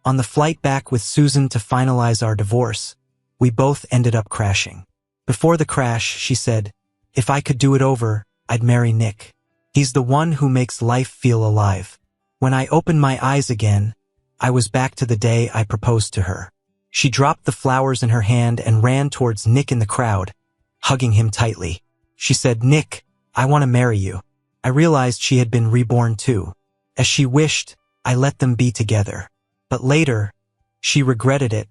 On the flight back with Susan to finalize our divorce, we both ended up crashing. Before the crash, she said, "If I could do it over, I'd marry Nick. He's the one who makes life feel alive." When I opened my eyes again, I was back to the day I proposed to her. She dropped the flowers in her hand and ran towards Nick in the crowd, hugging him tightly. She said, "Nick, I want to marry you." I realized she had been reborn too. As she wished, I let them be together. But later, she regretted it,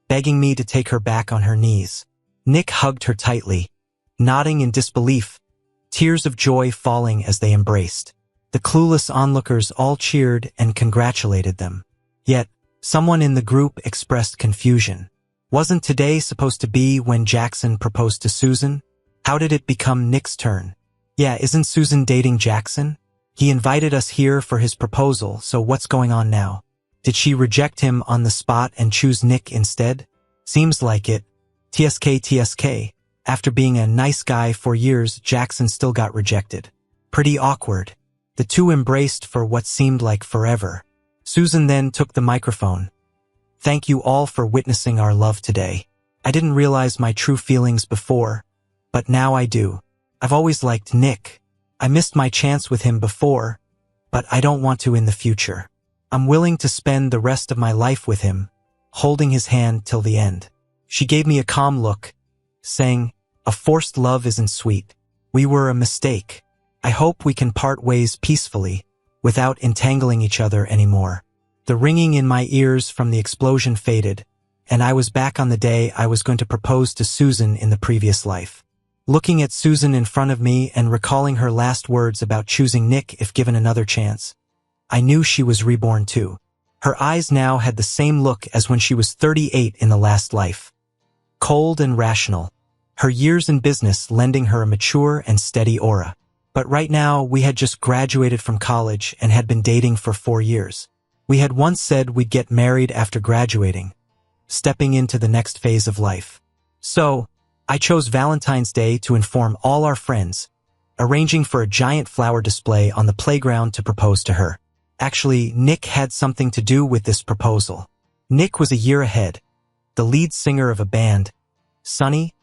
begging me to take her back on her knees. Nick hugged her tightly, nodding in disbelief, tears of joy falling as they embraced. The clueless onlookers all cheered and congratulated them. Yet, someone in the group expressed confusion. Wasn't today supposed to be when Jackson proposed to Susan? How did it become Nick's turn? Yeah, isn't Susan dating Jackson? He invited us here for his proposal, so what's going on now? Did she reject him on the spot and choose Nick instead? Seems like it. TSK. After being a nice guy for years, Jackson still got rejected. Pretty awkward. The two embraced for what seemed like forever. Susan then took the microphone. "Thank you all for witnessing our love today. I didn't realize my true feelings before, but now I do. I've always liked Nick. I missed my chance with him before, but I don't want to in the future. I'm willing to spend the rest of my life with him, holding his hand till the end." She gave me a calm look, saying, "A forced love isn't sweet. We were a mistake. I hope we can part ways peacefully, without entangling each other anymore." The ringing in my ears from the explosion faded, and I was back on the day I was going to propose to Susan in the previous life. Looking at Susan in front of me and recalling her last words about choosing Nick if given another chance, I knew she was reborn too. Her eyes now had the same look as when she was 38 in the last life. Cold and rational, her years in business lending her a mature and steady aura. But right now, we had just graduated from college and had been dating for 4 years. We had once said we'd get married after graduating, stepping into the next phase of life. So, I chose Valentine's Day to inform all our friends, arranging for a giant flower display on the playground to propose to her. Actually, Nick had something to do with this proposal. Nick was a year ahead, the lead singer of a band, sunny,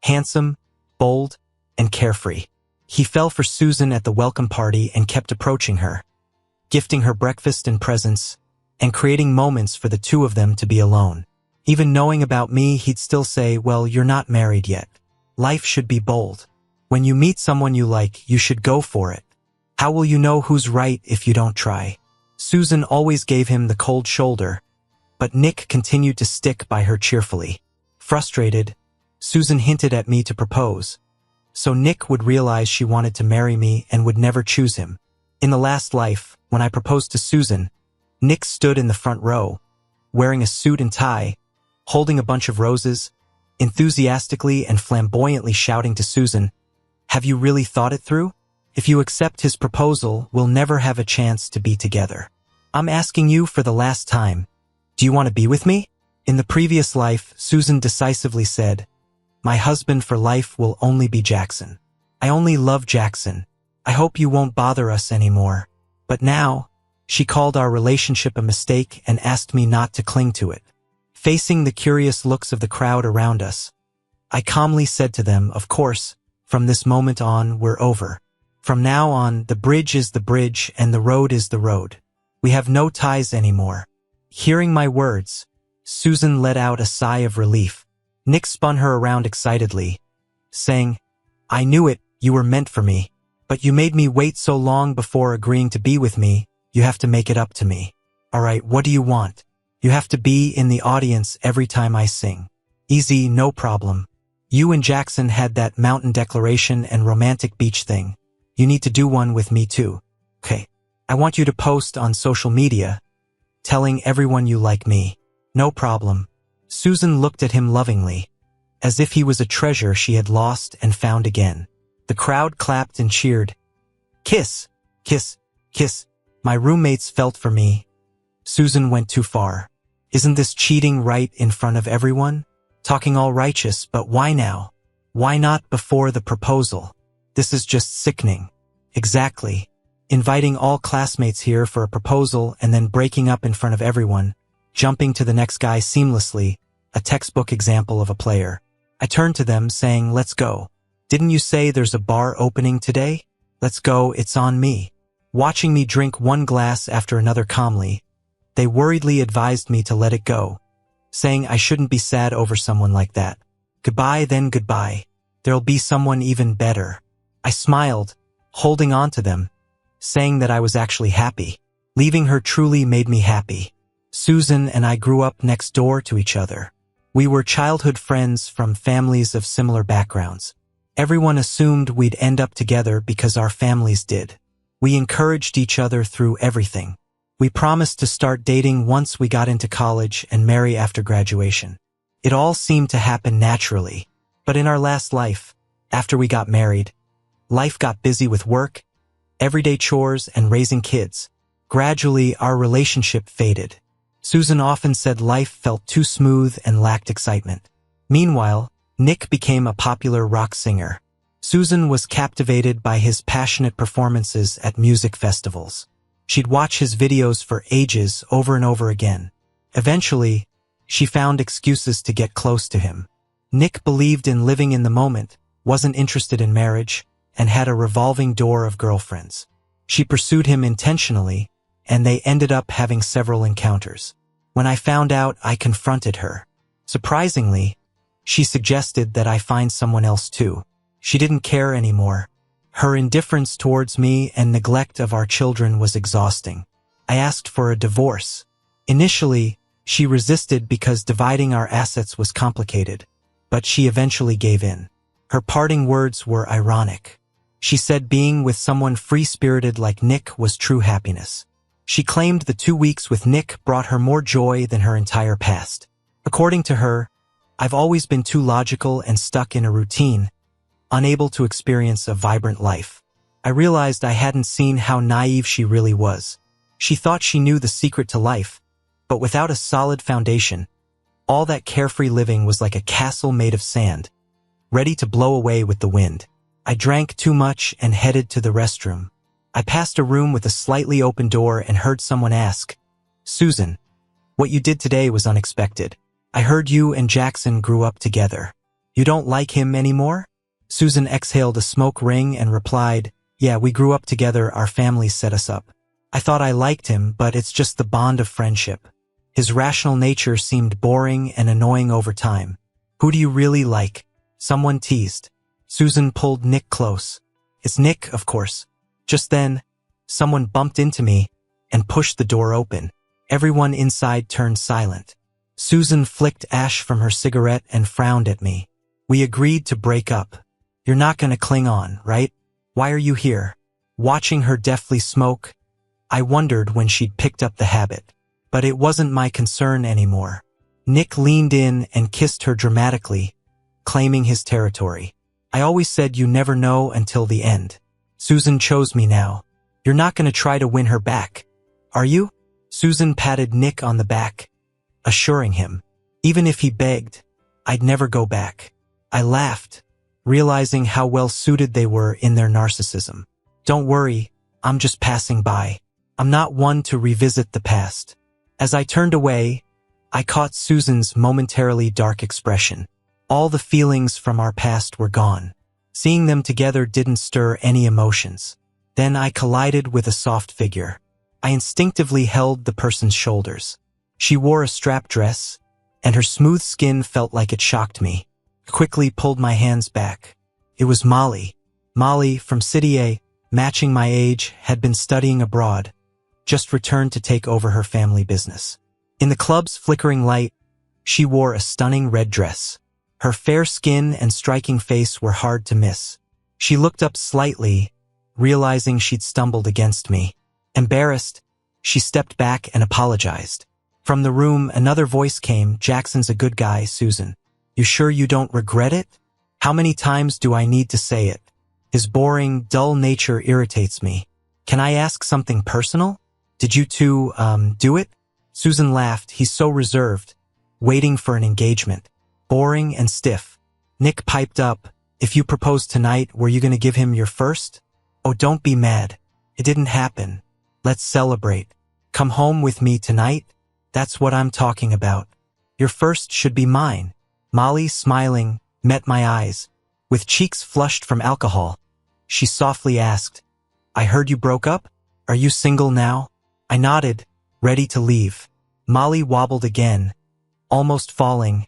handsome, bold, and carefree. He fell for Susan at the welcome party and kept approaching her, gifting her breakfast and presents, and creating moments for the two of them to be alone. Even knowing about me, he'd still say, "Well, you're not married yet. Life should be bold. When you meet someone you like, you should go for it. How will you know who's right if you don't try?" Susan always gave him the cold shoulder, but Nick continued to stick by her cheerfully. Frustrated, Susan hinted at me to propose, so Nick would realize she wanted to marry me and would never choose him. In the last life, when I proposed to Susan, Nick stood in the front row, wearing a suit and tie, holding a bunch of roses, enthusiastically and flamboyantly shouting to Susan, "Have you really thought it through? If you accept his proposal, we'll never have a chance to be together. I'm asking you for the last time. Do you want to be with me?" In the previous life, Susan decisively said, "My husband for life will only be Jackson. I only love Jackson. I hope you won't bother us anymore." But now, she called our relationship a mistake and asked me not to cling to it. Facing the curious looks of the crowd around us, I calmly said to them, "Of course, from this moment on, we're over. From now on, the bridge is the bridge and the road is the road. We have no ties anymore." Hearing my words, Susan let out a sigh of relief. Nick spun her around excitedly, saying, "I knew it, you were meant for me. But you made me wait so long before agreeing to be with me, you have to make it up to me. Alright, what do you want? You have to be in the audience every time I sing." "Easy, no problem. You and Jackson had that mountain declaration and romantic beach thing. You need to do one with me too. Okay. I want you to post on social media, telling everyone you like me." "No problem." Susan looked at him lovingly, as if he was a treasure she had lost and found again. The crowd clapped and cheered. "Kiss, kiss, kiss." My roommates felt for me. Susan went too far. Isn't this cheating right in front of everyone? Talking all righteous, but why now? Why not before the proposal? This is just sickening. Exactly. Inviting all classmates here for a proposal and then breaking up in front of everyone. jumping to the next guy seamlessly, a textbook example of a player. I turned to them, saying, "Let's go. Didn't you say there's a bar opening today? Let's go, it's on me." Watching me drink one glass after another calmly, they worriedly advised me to let it go, saying I shouldn't be sad over someone like that. Goodbye then goodbye. There'll be someone even better. I smiled, holding on to them, saying that I was actually happy. Leaving her truly made me happy. Susan and I grew up next door to each other. We were childhood friends from families of similar backgrounds. Everyone assumed we'd end up together because our families did. We encouraged each other through everything. We promised to start dating once we got into college and marry after graduation. It all seemed to happen naturally. But in our last life, after we got married, life got busy with work, everyday chores, and raising kids. Gradually, our relationship faded. Susan often said life felt too smooth and lacked excitement. Meanwhile, Nick became a popular rock singer. Susan was captivated by his passionate performances at music festivals. She'd watch his videos for ages over and over again. Eventually, she found excuses to get close to him. Nick believed in living in the moment, wasn't interested in marriage, and had a revolving door of girlfriends. She pursued him intentionally, and they ended up having several encounters. When I found out, I confronted her. Surprisingly, she suggested that I find someone else too. She didn't care anymore. Her indifference towards me and neglect of our children was exhausting. I asked for a divorce. Initially, she resisted because dividing our assets was complicated, but she eventually gave in. Her parting words were ironic. She said being with someone free-spirited like Nick was true happiness. She claimed the 2 weeks with Nick brought her more joy than her entire past. According to her, I've always been too logical and stuck in a routine, unable to experience a vibrant life. I realized I hadn't seen how naive she really was. She thought she knew the secret to life, but without a solid foundation, all that carefree living was like a castle made of sand, ready to blow away with the wind. I drank too much and headed to the restroom. I passed a room with a slightly open door and heard someone ask, "Susan, what you did today was unexpected. I heard you and Jackson grew up together. You don't like him anymore?" Susan exhaled a smoke ring and replied, "Yeah, we grew up together, our families set us up. I thought I liked him, but it's just the bond of friendship. His rational nature seemed boring and annoying over time. Who do you really like?" Someone teased. Susan pulled Nick close. "It's Nick, of course." Just then, someone bumped into me and pushed the door open. Everyone inside turned silent. Susan flicked ash from her cigarette and frowned at me. "We agreed to break up. You're not gonna cling on, right? Why are you here?" Watching her deftly smoke, I wondered when she'd picked up the habit. But it wasn't my concern anymore. Nick leaned in and kissed her dramatically, claiming his territory. "I always said you never know until the end. Susan chose me now. You're not gonna try to win her back, are you?" Susan patted Nick on the back, assuring him, even if he begged, I'd never go back. I laughed, realizing how well suited they were in their narcissism. "Don't worry, I'm just passing by. I'm not one to revisit the past." As I turned away, I caught Susan's momentarily dark expression. All the feelings from our past were gone. Seeing them together didn't stir any emotions. Then I collided with a soft figure. I instinctively held the person's shoulders. She wore a strap dress, and her smooth skin felt like it shocked me. I quickly pulled my hands back. It was Molly. Molly, from City A, matching my age, had been studying abroad, just returned to take over her family business. In the club's flickering light, she wore a stunning red dress. Her fair skin and striking face were hard to miss. She looked up slightly, realizing she'd stumbled against me. Embarrassed, she stepped back and apologized. From the room, another voice came, "Jackson's a good guy, Susan. You sure you don't regret it? How many times do I need to say it? His boring, dull nature irritates me. Can I ask something personal? Did you two, do it?" Susan laughed. "He's so reserved, waiting for an engagement. Boring and stiff." Nick piped up, "If you proposed tonight, were you gonna give him your first? Oh, don't be mad. It didn't happen. Let's celebrate. Come home with me tonight?" That's what I'm talking about. Your first should be mine. Molly, smiling, met my eyes. With cheeks flushed from alcohol, she softly asked, I heard you broke up? Are you single now? I nodded, ready to leave. Molly wobbled again, almost falling,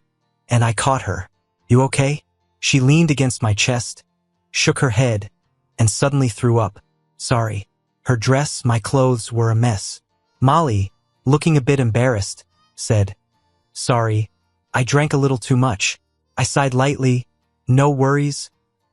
and I caught her. You okay? She leaned against my chest, shook her head, and suddenly threw up. Sorry. Her dress, my clothes were a mess. Molly, looking a bit embarrassed, said, Sorry, I drank a little too much. I sighed lightly. No worries.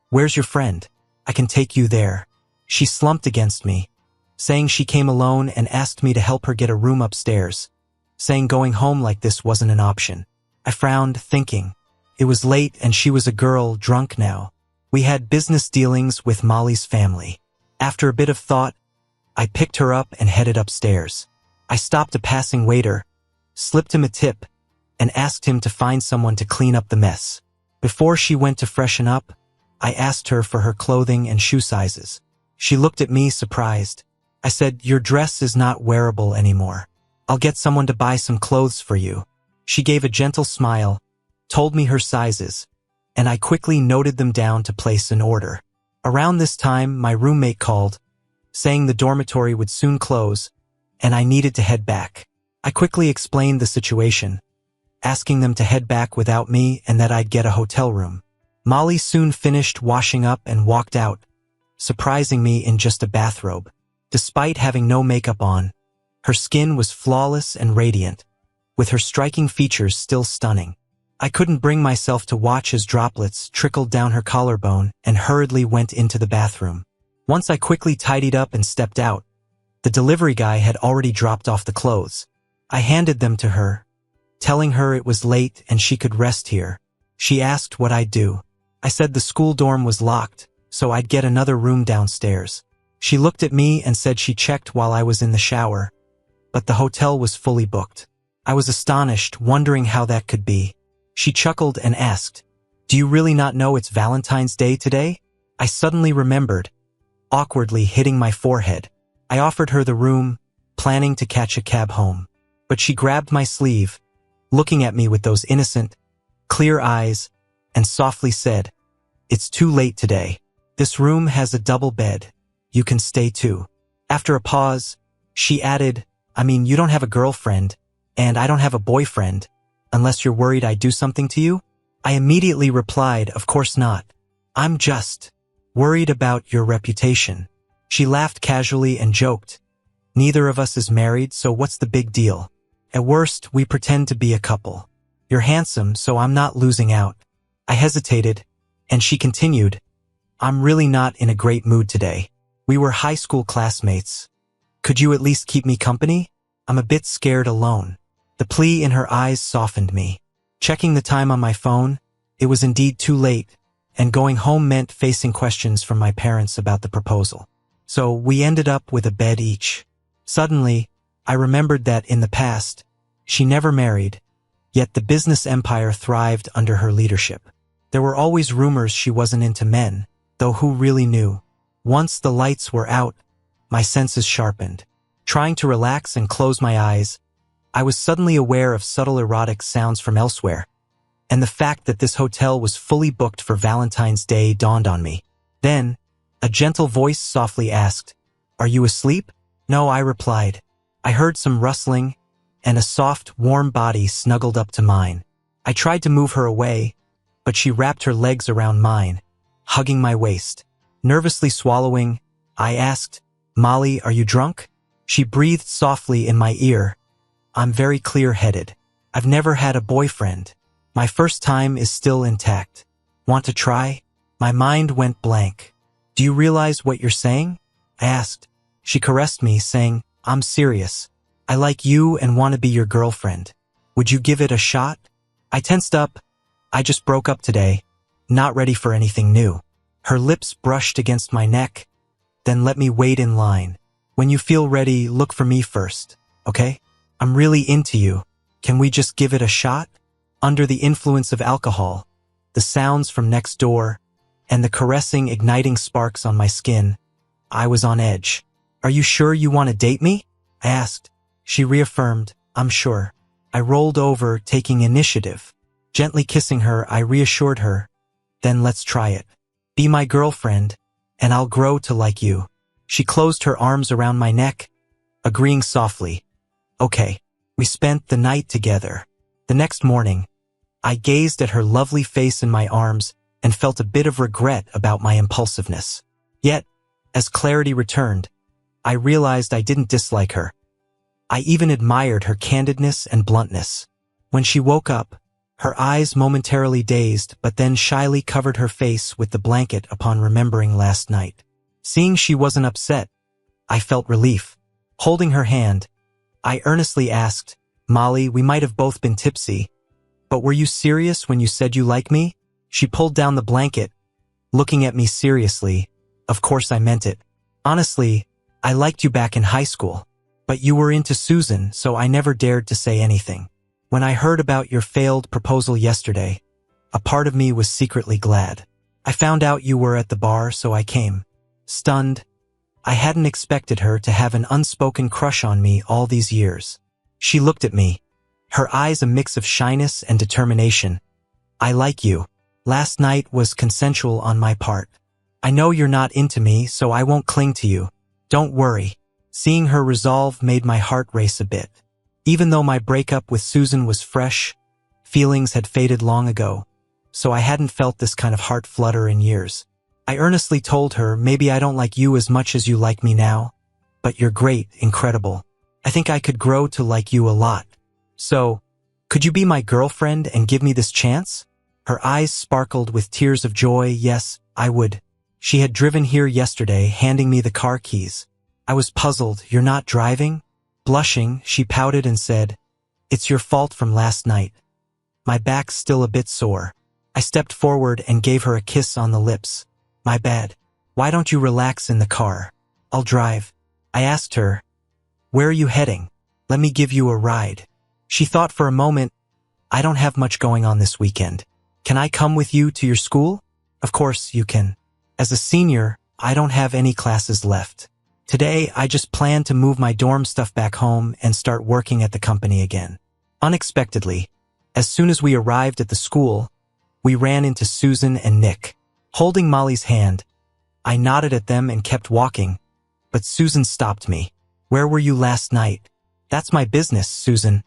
Where's your friend? I can take you there. She slumped against me, saying she came alone and asked me to help her get a room upstairs, saying going home like this wasn't an option. I frowned, thinking. It was late and she was a girl, drunk now. We had business dealings with Molly's family. After a bit of thought, I picked her up and headed upstairs. I stopped a passing waiter, slipped him a tip, and asked him to find someone to clean up the mess. Before she went to freshen up, I asked her for her clothing and shoe sizes. She looked at me surprised. I said, Your dress is not wearable anymore. I'll get someone to buy some clothes for you. She gave a gentle smile, told me her sizes, and I quickly noted them down to place an order. Around this time, my roommate called, saying the dormitory would soon close, and I needed to head back. I quickly explained the situation, asking them to head back without me and that I'd get a hotel room. Molly soon finished washing up and walked out, surprising me in just a bathrobe. Despite having no makeup on, her skin was flawless and radiant, with her striking features still stunning. I couldn't bring myself to watch as droplets trickled down her collarbone and hurriedly went into the bathroom. Once I quickly tidied up and stepped out, the delivery guy had already dropped off the clothes. I handed them to her, telling her it was late and she could rest here. She asked what I'd do. I said the school dorm was locked, so I'd get another room downstairs. She looked at me and said she checked while I was in the shower, but the hotel was fully booked. I was astonished, wondering how that could be. She chuckled and asked, Do you really not know it's Valentine's Day today? I suddenly remembered, awkwardly hitting my forehead. I offered her the room, planning to catch a cab home. But she grabbed my sleeve, looking at me with those innocent, clear eyes, and softly said, It's too late today. This room has a double bed. You can stay too. After a pause, she added, I mean, you don't have a girlfriend, and I don't have a boyfriend, unless you're worried I do something to you? I immediately replied, Of course not. I'm just worried about your reputation. She laughed casually and joked, Neither of us is married, so what's the big deal? At worst, we pretend to be a couple. You're handsome, so I'm not losing out. I hesitated, and she continued, I'm really not in a great mood today. We were high school classmates. Could you at least keep me company? I'm a bit scared alone. The plea in her eyes softened me. Checking the time on my phone, it was indeed too late, and going home meant facing questions from my parents about the proposal. So we ended up with a bed each. Suddenly, I remembered that in the past, she never married, yet the business empire thrived under her leadership. There were always rumors she wasn't into men, though who really knew? Once the lights were out, my senses sharpened. Trying to relax and close my eyes, I was suddenly aware of subtle erotic sounds from elsewhere, and the fact that this hotel was fully booked for Valentine's Day dawned on me. Then, a gentle voice softly asked, Are you asleep? No, I replied. I heard some rustling, and a soft, warm body snuggled up to mine. I tried to move her away, but she wrapped her legs around mine, hugging my waist. Nervously swallowing, I asked, Molly, are you drunk? She breathed softly in my ear. I'm very clear-headed. I've never had a boyfriend. My first time is still intact. Want to try? My mind went blank. Do you realize what you're saying? I asked. She caressed me, saying, I'm serious. I like you and want to be your girlfriend. Would you give it a shot? I tensed up. I just broke up today, not ready for anything new. Her lips brushed against my neck, then let me wait in line. When you feel ready, look for me first, okay? I'm really into you. Can we just give it a shot? Under the influence of alcohol, the sounds from next door, and the caressing, igniting sparks on my skin, I was on edge. Are you sure you want to date me? I asked. She reaffirmed, I'm sure. I rolled over, taking initiative. Gently kissing her, I reassured her, "Then let's try it. Be my girlfriend, and I'll grow to like you." She closed her arms around my neck, agreeing softly. Okay. We spent the night together. The next morning, I gazed at her lovely face in my arms and felt a bit of regret about my impulsiveness. Yet, as clarity returned, I realized I didn't dislike her. I even admired her candidness and bluntness. When she woke up, her eyes momentarily dazed but then shyly covered her face with the blanket upon remembering last night. Seeing she wasn't upset, I felt relief. Holding her hand, I earnestly asked, "Molly, we might have both been tipsy, but were you serious when you said you like me?" She pulled down the blanket, looking at me seriously. "Of course I meant it. Honestly, I liked you back in high school, but you were into Susan, so I never dared to say anything. When I heard about your failed proposal yesterday, a part of me was secretly glad. I found out you were at the bar, so I came." Stunned, I hadn't expected her to have an unspoken crush on me all these years. She looked at me, her eyes a mix of shyness and determination. "I like you. Last night was consensual on my part. I know you're not into me, so I won't cling to you. Don't worry." Seeing her resolve made my heart race a bit. Even though my breakup with Susan was fresh, feelings had faded long ago, so I hadn't felt this kind of heart flutter in years. I earnestly told her, "Maybe I don't like you as much as you like me now, but you're great, incredible. I think I could grow to like you a lot. So, could you be my girlfriend and give me this chance?" Her eyes sparkled with tears of joy. "Yes, I would." She had driven here yesterday, handing me the car keys. I was puzzled. "You're not driving?" Blushing, she pouted and said, "It's your fault from last night." My back's still a bit sore. I stepped forward and gave her a kiss on the lips. "My bad. Why don't you relax in the car? I'll drive." I asked her, "Where are you heading? Let me give you a ride." She thought for a moment. "I don't have much going on this weekend. Can I come with you to your school?" "Of course you can. As a senior, I don't have any classes left. Today, I just plan to move my dorm stuff back home and start working at the company again." Unexpectedly, as soon as we arrived at the school, we ran into Susan and Nick. Holding Molly's hand, I nodded at them and kept walking, but Susan stopped me. "Where were you last night?" "That's my business, Susan.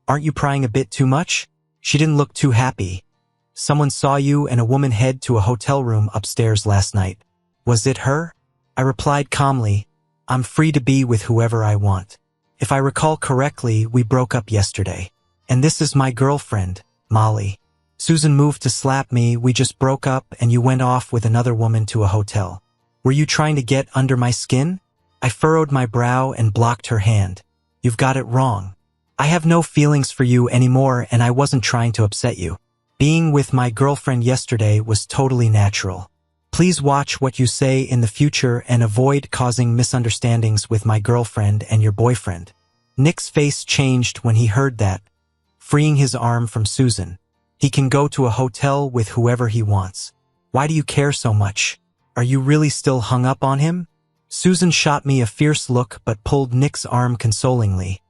Aren't you prying a bit too much?" She didn't look too happy. "Someone saw you and a woman head to a hotel room upstairs last night. Was it her?" I replied calmly, "I'm free to be with whoever I want. If I recall correctly, we broke up yesterday. And this is my girlfriend, Molly." Susan moved to slap me. "We just broke up and you went off with another woman to a hotel. Were you trying to get under my skin?" I furrowed my brow and blocked her hand. "You've got it wrong. I have no feelings for you anymore and I wasn't trying to upset you. Being with my girlfriend yesterday was totally natural. Please watch what you say in the future and avoid causing misunderstandings with my girlfriend and your boyfriend." Nick's face changed when he heard that, freeing his arm from Susan. "He can go to a hotel with whoever he wants. Why do you care so much? Are you really still hung up on him?" Susan shot me a fierce look but pulled Nick's arm consolingly.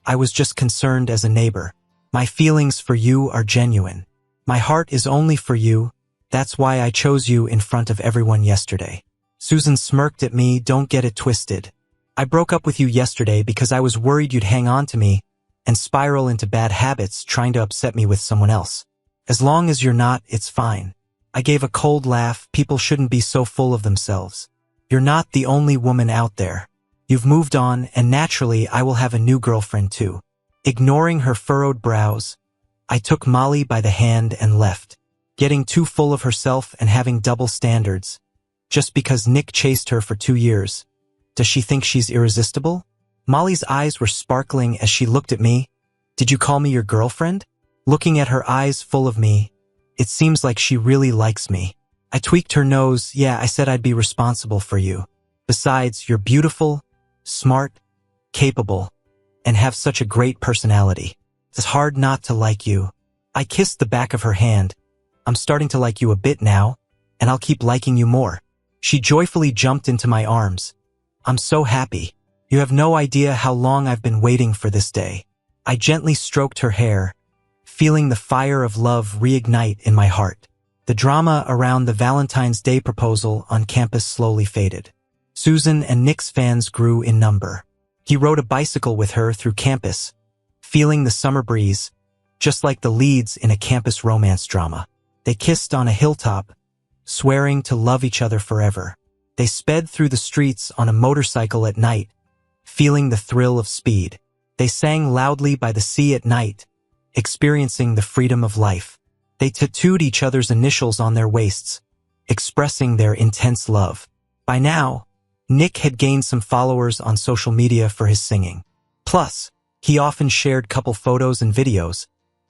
"I was just concerned as a neighbor. My feelings for you are genuine. My heart is only for you. That's why I chose you in front of everyone yesterday." Susan smirked at me. "Don't get it twisted. I broke up with you yesterday because I was worried you'd hang on to me and spiral into bad habits trying to upset me with someone else. As long as you're not, it's fine." I gave a cold laugh. "People shouldn't be so full of themselves. You're not the only woman out there. You've moved on, and naturally I will have a new girlfriend too." Ignoring her furrowed brows, I took Molly by the hand and left. Getting too full of herself and having double standards. Just because Nick chased her for 2 years, does she think she's irresistible? Molly's eyes were sparkling as she looked at me. "Did you call me your girlfriend?" Looking at her eyes full of me, "It seems like she really likes me." I tweaked her nose. "Yeah, I said I'd be responsible for you. Besides, you're beautiful, smart, capable, and have such a great personality. It's hard not to like you." I kissed the back of her hand. "I'm starting to like you a bit now, and I'll keep liking you more." She joyfully jumped into my arms. "I'm so happy. You have no idea how long I've been waiting for this day." I gently stroked her hair, feeling the fire of love reignite in my heart. The drama around the Valentine's Day proposal on campus slowly faded. Susan and Nick's fans grew in number. He rode a bicycle with her through campus, feeling the summer breeze, just like the leads in a campus romance drama. They kissed on a hilltop, swearing to love each other forever. They sped through the streets on a motorcycle at night, feeling the thrill of speed. They sang loudly by the sea at night, experiencing the freedom of life. They tattooed each other's initials on their waists, expressing their intense love. By now, Nick had gained some followers on social media for his singing. Plus, he often shared couple photos and videos,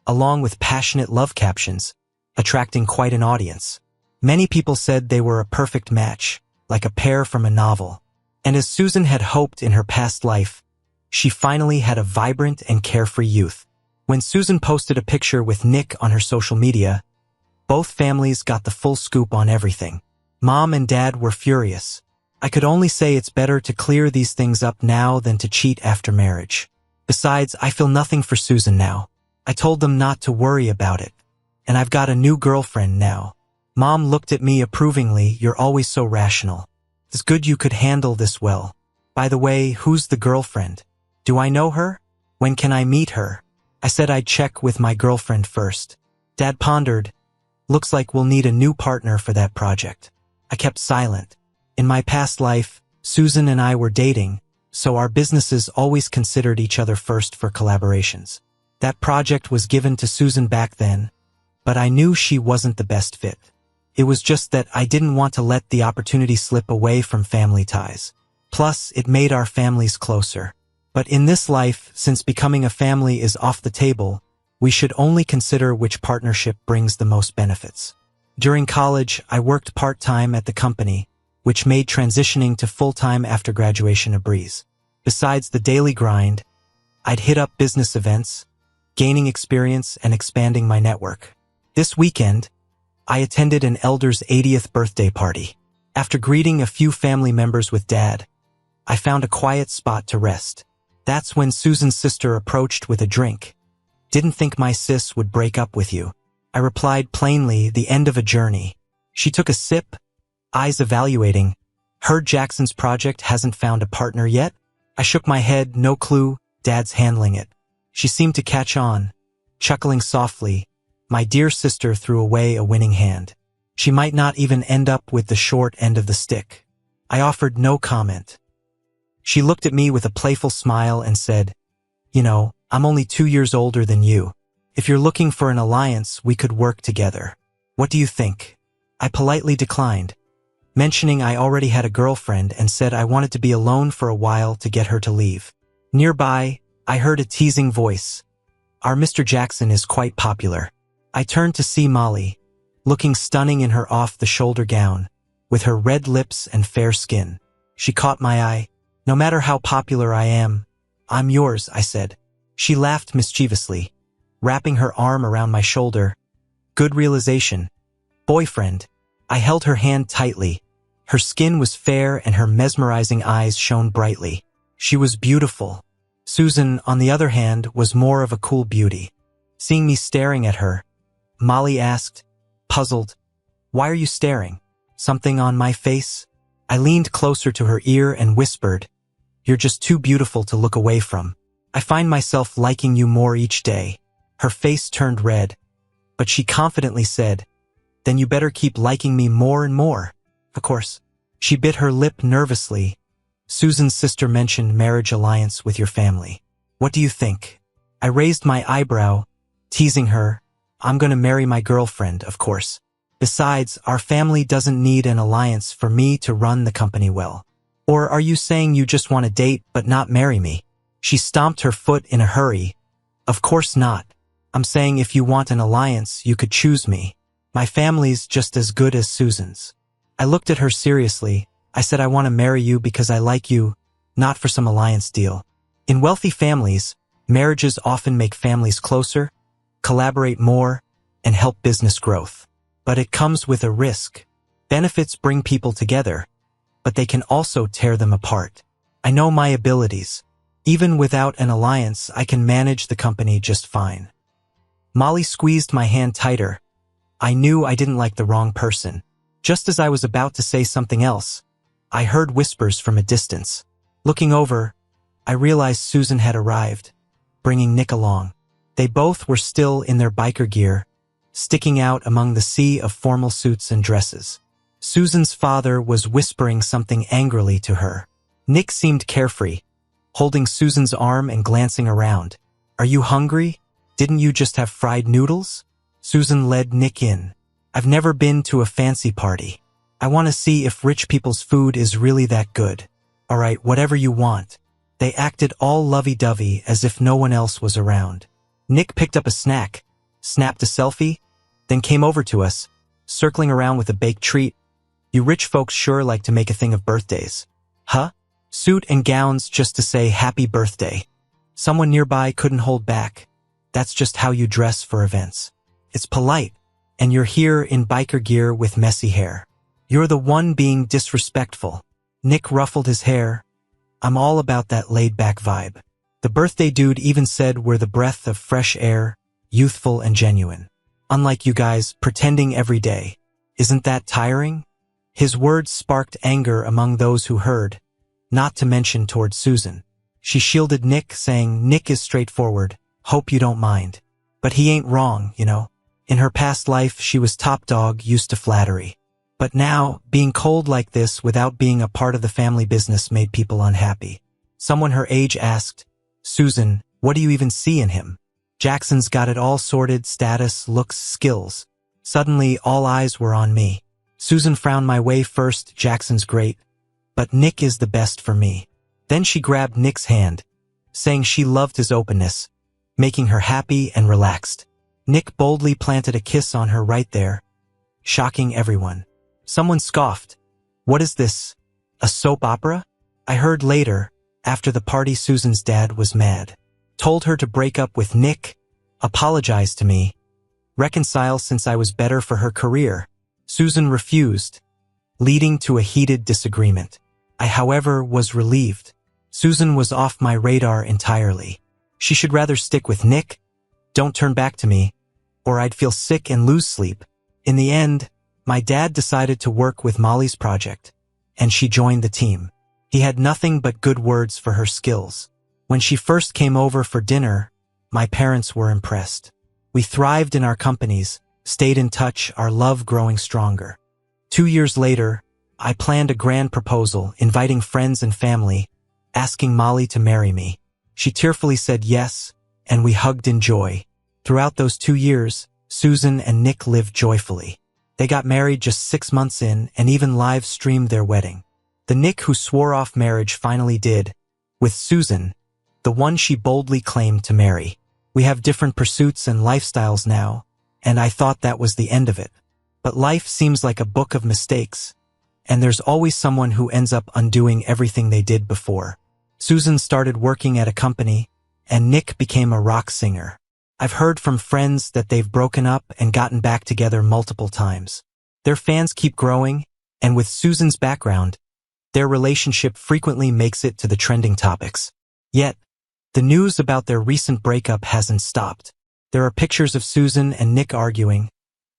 along with passionate love captions, attracting quite an audience. Many people said they were a perfect match, like a pair from a novel. And as Susan had hoped in her past life, she finally had a vibrant and carefree youth. When Susan posted a picture with Nick on her social media, both families got the full scoop on everything. Mom and Dad were furious. I could only say it's better to clear these things up now than to cheat after marriage. Besides, I feel nothing for Susan now. I told them not to worry about it. And I've got a new girlfriend now. Mom looked at me approvingly. You're always so rational. It's good you could handle this well. By the way, who's the girlfriend? Do I know her? When can I meet her? I said I'd check with my girlfriend first. Dad pondered. Looks like we'll need a new partner for that project. I kept silent. In my past life, Susan and I were dating, so our businesses always considered each other first for collaborations. That project was given to Susan back then, but I knew she wasn't the best fit. It was just that I didn't want to let the opportunity slip away from family ties. Plus, it made our families closer. But in this life, since becoming a family is off the table, we should only consider which partnership brings the most benefits. During college, I worked part-time at the company, which made transitioning to full-time after graduation a breeze. Besides the daily grind, I'd hit up business events, gaining experience and expanding my network. This weekend, I attended an elder's 80th birthday party. After greeting a few family members with Dad, I found a quiet spot to rest. That's when Susan's sister approached with a drink. Didn't think my sis would break up with you. I replied plainly, the end of a journey. She took a sip, eyes evaluating. Heard Jackson's project hasn't found a partner yet? I shook my head, no clue, Dad's handling it. She seemed to catch on, chuckling softly. My dear sister threw away a winning hand. She might not even end up with the short end of the stick. I offered no comment. She looked at me with a playful smile and said, You know, I'm only 2 years older than you. If you're looking for an alliance, we could work together. What do you think? I politely declined, mentioning I already had a girlfriend and said I wanted to be alone for a while to get her to leave. Nearby, I heard a teasing voice. Our Mr. Jackson is quite popular. I turned to see Molly, looking stunning in her off-the-shoulder gown, with her red lips and fair skin. She caught my eye. No matter how popular I am, I'm yours, I said. She laughed mischievously, wrapping her arm around my shoulder. Good realization. Boyfriend. I held her hand tightly. Her skin was fair and her mesmerizing eyes shone brightly. She was beautiful. Susan, on the other hand, was more of a cool beauty. Seeing me staring at her, Molly asked, puzzled, Why are you staring? Something on my face? I leaned closer to her ear and whispered, You're just too beautiful to look away from. I find myself liking you more each day. Her face turned red, but she confidently said, Then you better keep liking me more and more. Of course. She bit her lip nervously. Susan's sister mentioned marriage alliance with your family. What do you think? I raised my eyebrow, teasing her. I'm gonna marry my girlfriend, of course. Besides, our family doesn't need an alliance for me to run the company well. Or are you saying you just want to date but not marry me? She stomped her foot in a hurry. Of course not. I'm saying if you want an alliance, you could choose me. My family's just as good as Susan's. I looked at her seriously. I said I want to marry you because I like you, not for some alliance deal. In wealthy families, marriages often make families closer, collaborate more, and help business growth. But it comes with a risk. Benefits bring people together, but they can also tear them apart. I know my abilities. Even without an alliance, I can manage the company just fine. Molly squeezed my hand tighter. I knew I didn't like the wrong person. Just as I was about to say something else, I heard whispers from a distance. Looking over, I realized Susan had arrived, bringing Nick along. They both were still in their biker gear, sticking out among the sea of formal suits and dresses. Susan's father was whispering something angrily to her. Nick seemed carefree, holding Susan's arm and glancing around. "Are you hungry? Didn't you just have fried noodles?" Susan led Nick in. "I've never been to a fancy party. I want to see if rich people's food is really that good." "All right, whatever you want." They acted all lovey-dovey as if no one else was around. Nick picked up a snack, snapped a selfie, then came over to us, circling around with a baked treat. "You rich folks sure like to make a thing of birthdays." "Huh? Suit and gowns just to say happy birthday." Someone nearby couldn't hold back. "That's just how you dress for events. It's polite, and you're here in biker gear with messy hair. You're the one being disrespectful." Nick ruffled his hair. "I'm all about that laid-back vibe. The birthday dude even said we're the breath of fresh air, youthful and genuine. Unlike you guys, pretending every day. Isn't that tiring?" His words sparked anger among those who heard, not to mention toward Susan. She shielded Nick, saying, "Nick is straightforward. Hope you don't mind. But he ain't wrong, you know. In her past life, she was top dog, used to flattery. But now, being cold like this without being a part of the family business made people unhappy." Someone her age asked, "Susan, what do you even see in him?" Jackson's got it all sorted: status, looks, skills. Suddenly, all eyes were on me. Susan frowned my way first. "Jackson's great, but Nick is the best for me." Then she grabbed Nick's hand, saying she loved his openness, making her happy and relaxed. Nick boldly planted a kiss on her right there, shocking everyone. Someone scoffed. "What is this? A soap opera?" I heard later, after the party, Susan's dad was mad. Told her to break up with Nick, apologize to me, reconcile since I was better for her career. Susan refused, leading to a heated disagreement. I, however, was relieved. Susan was off my radar entirely. She should rather stick with Nick, don't turn back to me, or I'd feel sick and lose sleep. In the end, my dad decided to work with Molly's project, and she joined the team. He had nothing but good words for her skills. When she first came over for dinner, my parents were impressed. We thrived in our companies, stayed in touch, our love growing stronger. 2 years later, I planned a grand proposal, inviting friends and family, asking Molly to marry me. She tearfully said yes, and we hugged in joy. Throughout those 2 years, Susan and Nick lived joyfully. They got married just 6 months in and even live-streamed their wedding. The Nick who swore off marriage finally did, with Susan, the one she boldly claimed to marry. We have different pursuits and lifestyles now, and I thought that was the end of it. But life seems like a book of mistakes, and there's always someone who ends up undoing everything they did before. Susan started working at a company, and Nick became a rock singer. I've heard from friends that they've broken up and gotten back together multiple times. Their fans keep growing, and with Susan's background, their relationship frequently makes it to the trending topics. Yet, the news about their recent breakup hasn't stopped. There are pictures of Susan and Nick arguing,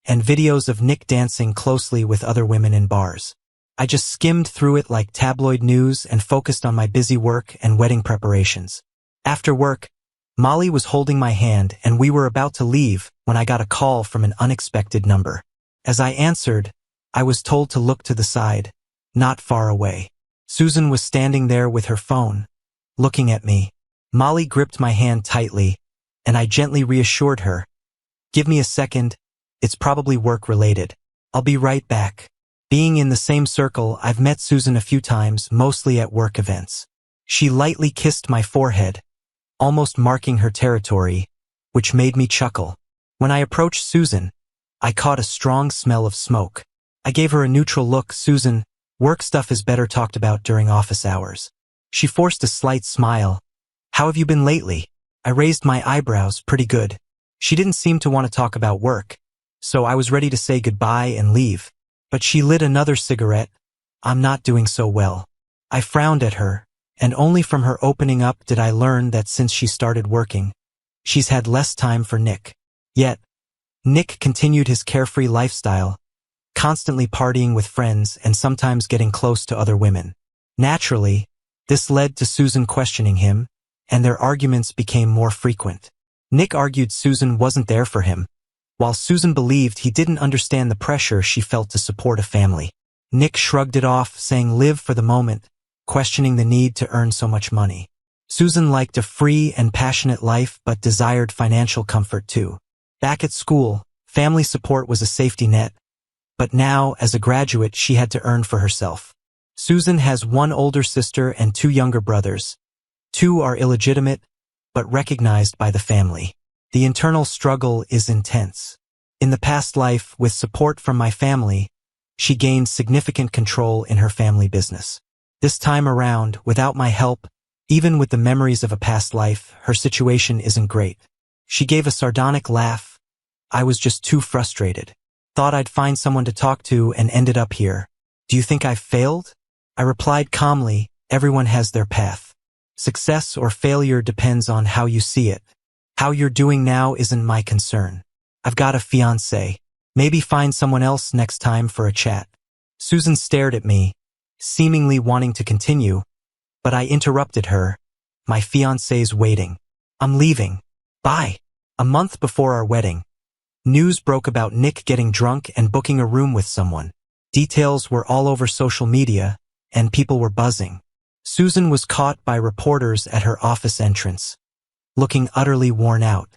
and videos of Nick dancing closely with other women in bars. I just skimmed through it like tabloid news and focused on my busy work and wedding preparations. After work, Molly was holding my hand and we were about to leave when I got a call from an unexpected number. As I answered, I was told to look to the side, not far away. Susan was standing there with her phone, looking at me. Molly gripped my hand tightly, and I gently reassured her. "Give me a second, it's probably work-related. I'll be right back." Being in the same circle, I've met Susan a few times, mostly at work events. She lightly kissed my forehead, almost marking her territory, which made me chuckle. When I approached Susan, I caught a strong smell of smoke. I gave her a neutral look. "Susan, work stuff is better talked about during office hours." She forced a slight smile. "How have you been lately?" I raised my eyebrows. "Pretty good." She didn't seem to want to talk about work, so I was ready to say goodbye and leave. But she lit another cigarette. "I'm not doing so well." I frowned at her, And only from her opening up did I learn that since she started working, she's had less time for Nick. Yet, Nick continued his carefree lifestyle, constantly partying with friends and sometimes getting close to other women. Naturally, this led to Susan questioning him, and their arguments became more frequent. Nick argued Susan wasn't there for him, while Susan believed he didn't understand the pressure she felt to support a family. Nick shrugged it off, saying live for the moment, questioning the need to earn so much money. Susan liked a free and passionate life but desired financial comfort too. Back at school, family support was a safety net, but now, as a graduate, she had to earn for herself. Susan has one older sister and two younger brothers. Two are illegitimate, but recognized by the family. The internal struggle is intense. In the past life, with support from my family, she gained significant control in her family business. This time around, without my help, even with the memories of a past life, her situation isn't great. She gave a sardonic laugh. I was just too frustrated. Thought I'd find someone to talk to and ended up here. Do you think I've failed? I replied calmly, everyone has their path. Success or failure depends on how you see it. How you're doing now isn't my concern. I've got a fiancé. Maybe find someone else next time for a chat. Susan stared at me, seemingly wanting to continue, but I interrupted her. My fiancé's waiting. I'm leaving. Bye. A month before our wedding, news broke about Nick getting drunk and booking a room with someone. Details were all over social media, and people were buzzing. Susan was caught by reporters at her office entrance, looking utterly worn out.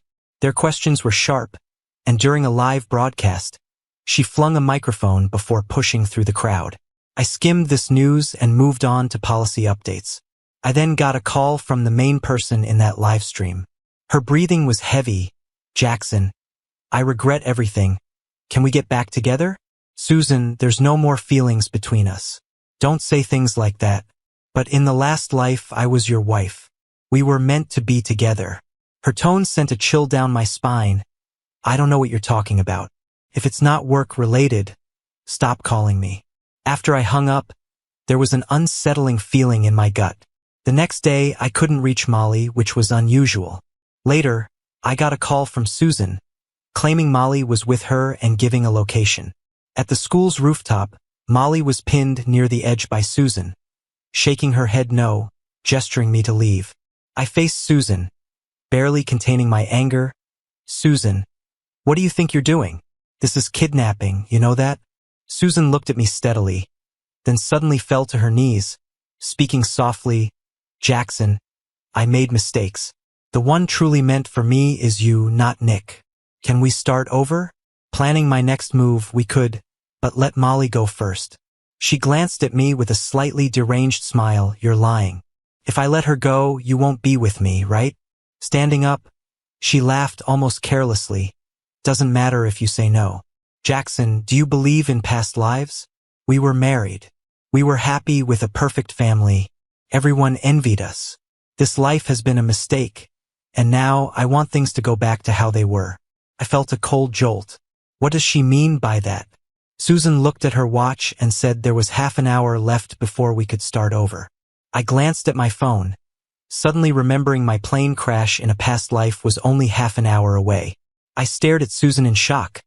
Their questions were sharp, and during a live broadcast, she flung a microphone before pushing through the crowd. I skimmed this news and moved on to policy updates. I then got a call from the main person in that live stream. Her breathing was heavy. Jackson, I regret everything. Can we get back together? Susan, there's no more feelings between us. Don't say things like that. But in the last life, I was your wife. We were meant to be together. Her tone sent a chill down my spine. I don't know what you're talking about. If it's not work-related, stop calling me. After I hung up, there was an unsettling feeling in my gut. The next day, I couldn't reach Molly, which was unusual. Later, I got a call from Susan, claiming Molly was with her and giving a location. At the school's rooftop, Molly was pinned near the edge by Susan, shaking her head no, gesturing me to leave. I faced Susan, barely containing my anger. Susan, what do you think you're doing? This is kidnapping, you know that? Susan looked at me steadily, then suddenly fell to her knees, speaking softly. Jackson, I made mistakes. The one truly meant for me is you, not Nick. Can we start over? Planning my next move, we could, but let Molly go first. She glanced at me with a slightly deranged smile. You're lying. If I let her go, you won't be with me, right? Standing up, she laughed almost carelessly. Doesn't matter if you say no. Jackson, do you believe in past lives? We were married. We were happy with a perfect family. Everyone envied us. This life has been a mistake, and now I want things to go back to how they were. I felt a cold jolt. What does she mean by that? Susan looked at her watch and said there was half an hour left before we could start over. I glanced at my phone, suddenly remembering my plane crash in a past life was only half an hour away. I stared at Susan in shock.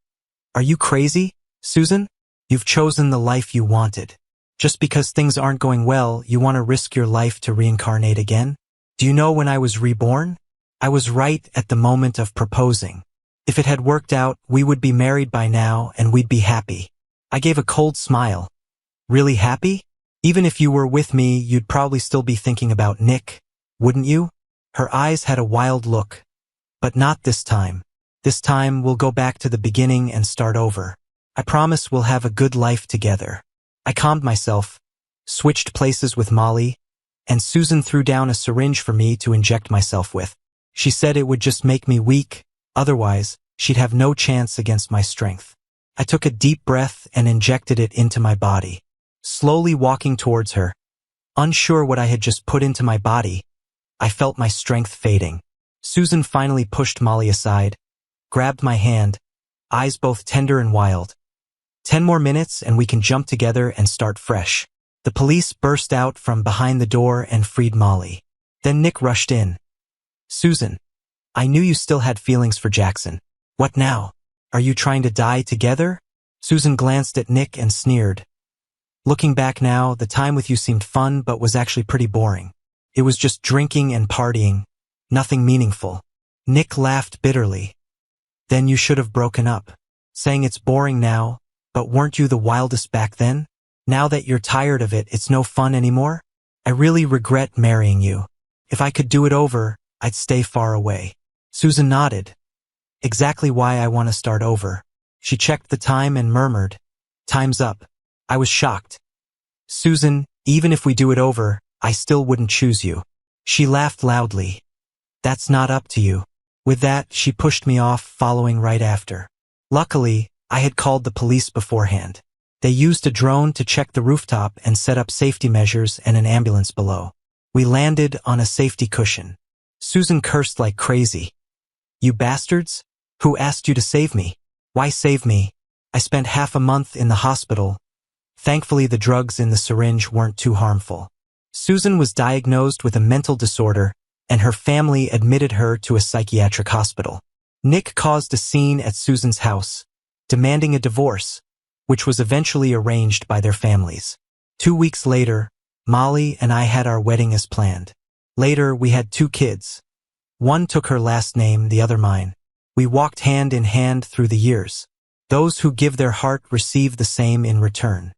Are you crazy, Susan? You've chosen the life you wanted. Just because things aren't going well, you want to risk your life to reincarnate again? Do you know when I was reborn? I was right at the moment of proposing. If it had worked out, we would be married by now and we'd be happy. I gave a cold smile. Really happy? Even if you were with me, you'd probably still be thinking about Nick, wouldn't you? Her eyes had a wild look. But not this time. This time, we'll go back to the beginning and start over. I promise we'll have a good life together. I calmed myself, switched places with Molly, and Susan threw down a syringe for me to inject myself with. She said it would just make me weak, otherwise, she'd have no chance against my strength. I took a deep breath and injected it into my body. Slowly walking towards her, unsure what I had just put into my body, I felt my strength fading. Susan finally pushed Molly aside, grabbed my hand, eyes both tender and wild. 10 more minutes and we can jump together and start fresh. The police burst out from behind the door and freed Molly. Then Nick rushed in. Susan, I knew you still had feelings for Jackson. What now? Are you trying to die together? Susan glanced at Nick and sneered. Looking back now, the time with you seemed fun but was actually pretty boring. It was just drinking and partying, nothing meaningful. Nick laughed bitterly. Then you should have broken up. Saying it's boring now, but weren't you the wildest back then? Now that you're tired of it, it's no fun anymore? I really regret marrying you. If I could do it over, I'd stay far away. Susan nodded. Exactly why I want to start over. She checked the time and murmured, "Time's up." I was shocked. Susan, even if we do it over, I still wouldn't choose you. She laughed loudly. That's not up to you. With that, she pushed me off, following right after. Luckily, I had called the police beforehand. They used a drone to check the rooftop and set up safety measures and an ambulance below. We landed on a safety cushion. Susan cursed like crazy. You bastards? Who asked you to save me? Why save me? I spent half a month in the hospital. Thankfully, the drugs in the syringe weren't too harmful. Susan was diagnosed with a mental disorder, and her family admitted her to a psychiatric hospital. Nick caused a scene at Susan's house, demanding a divorce, which was eventually arranged by their families. 2 weeks later, Molly and I had our wedding as planned. Later, we had 2 kids. One took her last name, the other mine. We walked hand in hand through the years. Those who give their heart receive the same in return.